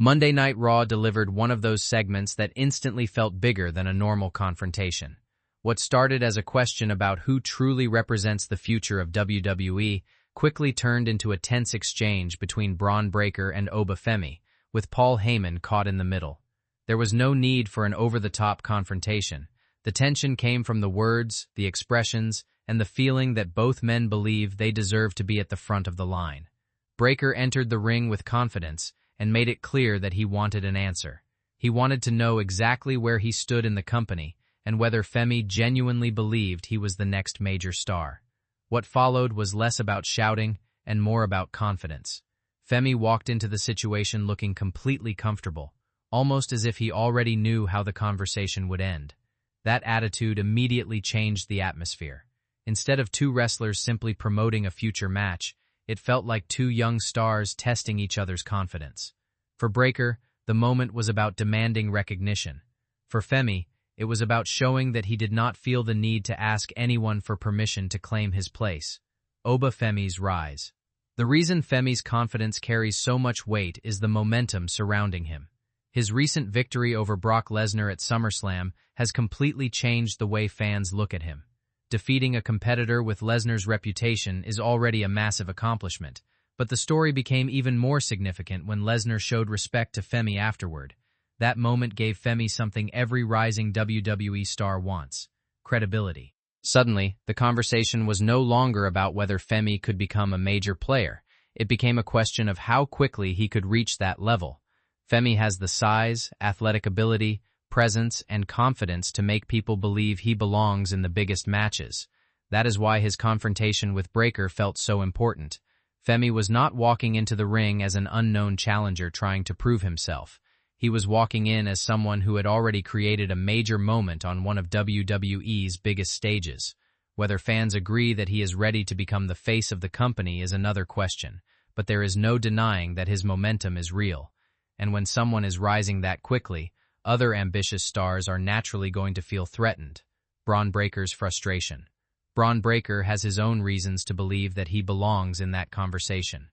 Monday Night Raw delivered one of those segments that instantly felt bigger than a normal confrontation. What started as a question about who truly represents the future of WWE quickly turned into a tense exchange between Bron Breakker and Oba Femi, with Paul Heyman caught in the middle. There was no need for an over-the-top confrontation. The tension came from the words, the expressions, and the feeling that both men believed they deserved to be at the front of the line. Breakker entered the ring with confidence and made it clear that he wanted an answer. He wanted to know exactly where he stood in the company and whether Femi genuinely believed he was the next major star. What followed was less about shouting and more about confidence. Femi walked into the situation looking completely comfortable, almost as if he already knew how the conversation would end. That attitude immediately changed the atmosphere. Instead of two wrestlers simply promoting a future match, it felt like two young stars testing each other's confidence. For Breakker, the moment was about demanding recognition. For Femi, it was about showing that he did not feel the need to ask anyone for permission to claim his place. Oba Femi's rise. The reason Femi's confidence carries so much weight is the momentum surrounding him. His recent victory over Brock Lesnar at SummerSlam has completely changed the way fans look at him. Defeating a competitor with Lesnar's reputation is already a massive accomplishment, but the story became even more significant when Lesnar showed respect to Femi afterward. That moment gave Femi something every rising WWE star wants: credibility. Suddenly, the conversation was no longer about whether Femi could become a major player. It became a question of how quickly he could reach that level. Femi has the size, athletic ability, presence, and confidence to make people believe he belongs in the biggest matches. That is why his confrontation with Breakker felt so important. Femi was not walking into the ring as an unknown challenger trying to prove himself. He was walking in as someone who had already created a major moment on one of WWE's biggest stages. Whether fans agree that he is ready to become the face of the company is another question, but there is no denying that his momentum is real. And when someone is rising that quickly, other ambitious stars are naturally going to feel threatened. Bron Breakker's frustration. Bron Breakker has his own reasons to believe that he belongs in that conversation.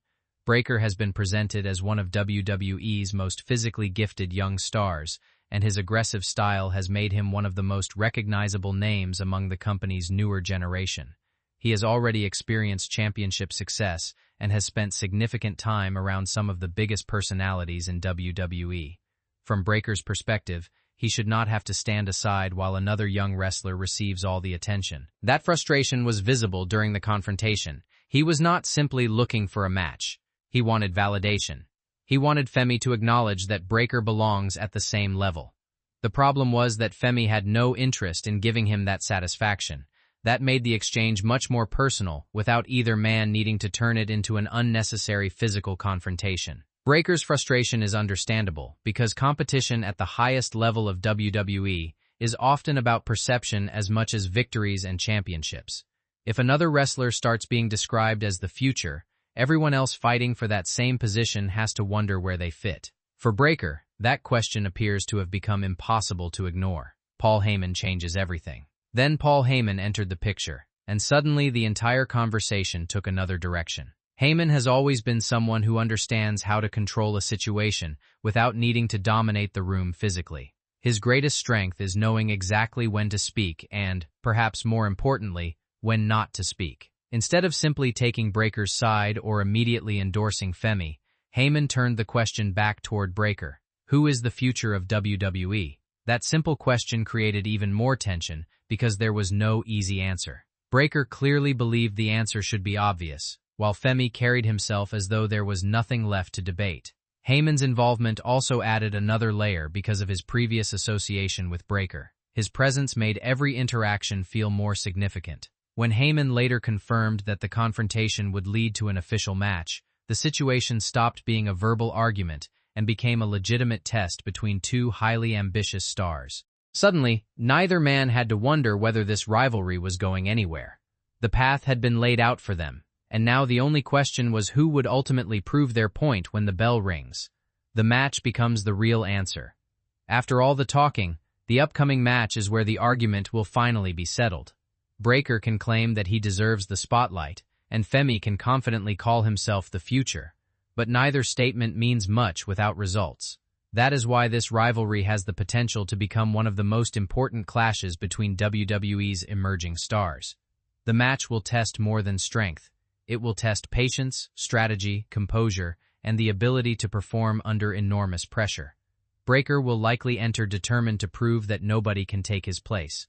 Breakker has been presented as one of WWE's most physically gifted young stars, and his aggressive style has made him one of the most recognizable names among the company's newer generation. He has already experienced championship success and has spent significant time around some of the biggest personalities in WWE. From Breakker's perspective, he should not have to stand aside while another young wrestler receives all the attention. That frustration was visible during the confrontation. He was not simply looking for a match. He wanted validation. He wanted Femi to acknowledge that Breakker belongs at the same level. The problem was that Femi had no interest in giving him that satisfaction. That made the exchange much more personal, without either man needing to turn it into an unnecessary physical confrontation. Breakker's frustration is understandable, because competition at the highest level of WWE is often about perception as much as victories and championships. If another wrestler starts being described as the future, everyone else fighting for that same position has to wonder where they fit. For Breakker, that question appears to have become impossible to ignore. Paul Heyman changes everything. Then Paul Heyman entered the picture, and suddenly the entire conversation took another direction. Heyman has always been someone who understands how to control a situation without needing to dominate the room physically. His greatest strength is knowing exactly when to speak and, perhaps more importantly, when not to speak. Instead of simply taking Breakker's side or immediately endorsing Femi, Heyman turned the question back toward Breakker. Who is the future of WWE? That simple question created even more tension because there was no easy answer. Breakker clearly believed the answer should be obvious, while Femi carried himself as though there was nothing left to debate. Heyman's involvement also added another layer because of his previous association with Breakker. His presence made every interaction feel more significant. When Heyman later confirmed that the confrontation would lead to an official match, the situation stopped being a verbal argument and became a legitimate test between two highly ambitious stars. Suddenly, neither man had to wonder whether this rivalry was going anywhere. The path had been laid out for them, and now the only question was who would ultimately prove their point when the bell rings. The match becomes the real answer. After all the talking, the upcoming match is where the argument will finally be settled. Breakker can claim that he deserves the spotlight, and Femi can confidently call himself the future. But neither statement means much without results. That is why this rivalry has the potential to become one of the most important clashes between WWE's emerging stars. The match will test more than strength. It will test patience, strategy, composure, and the ability to perform under enormous pressure. Breakker will likely enter determined to prove that nobody can take his place.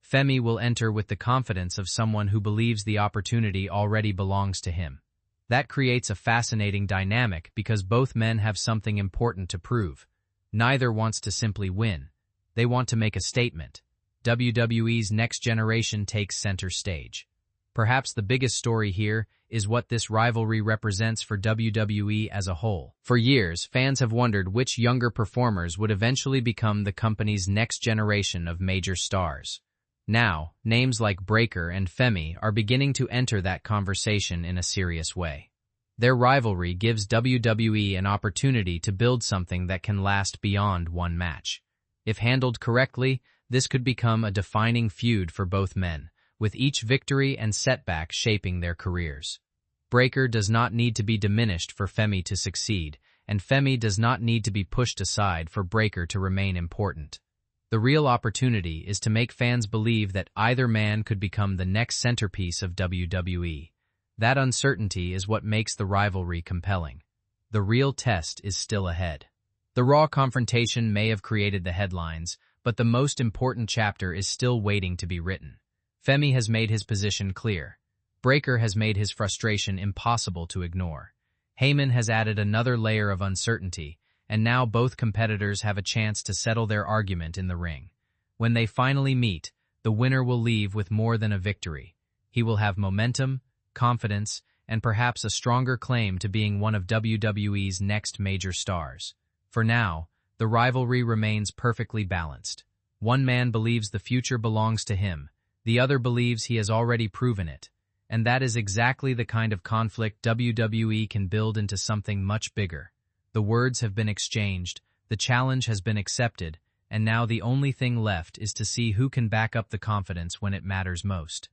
Femi will enter with the confidence of someone who believes the opportunity already belongs to him. That creates a fascinating dynamic because both men have something important to prove. Neither wants to simply win. They want to make a statement. WWE's next generation takes center stage. Perhaps the biggest story here is what this rivalry represents for WWE as a whole. For years, fans have wondered which younger performers would eventually become the company's next generation of major stars. Now, names like Breakker and Femi are beginning to enter that conversation in a serious way. Their rivalry gives WWE an opportunity to build something that can last beyond one match. If handled correctly, this could become a defining feud for both men, with each victory and setback shaping their careers. Breakker does not need to be diminished for Femi to succeed, and Femi does not need to be pushed aside for Breakker to remain important. The real opportunity is to make fans believe that either man could become the next centerpiece of WWE. That uncertainty is what makes the rivalry compelling. The real test is still ahead. The Raw confrontation may have created the headlines, but the most important chapter is still waiting to be written. Femi has made his position clear. Breakker has made his frustration impossible to ignore. Heyman has added another layer of uncertainty, and now both competitors have a chance to settle their argument in the ring. When they finally meet, the winner will leave with more than a victory. He will have momentum, confidence, and perhaps a stronger claim to being one of WWE's next major stars. For now, the rivalry remains perfectly balanced. One man believes the future belongs to him, the other believes he has already proven it. And that is exactly the kind of conflict WWE can build into something much bigger. The words have been exchanged, the challenge has been accepted, and now the only thing left is to see who can back up the confidence when it matters most.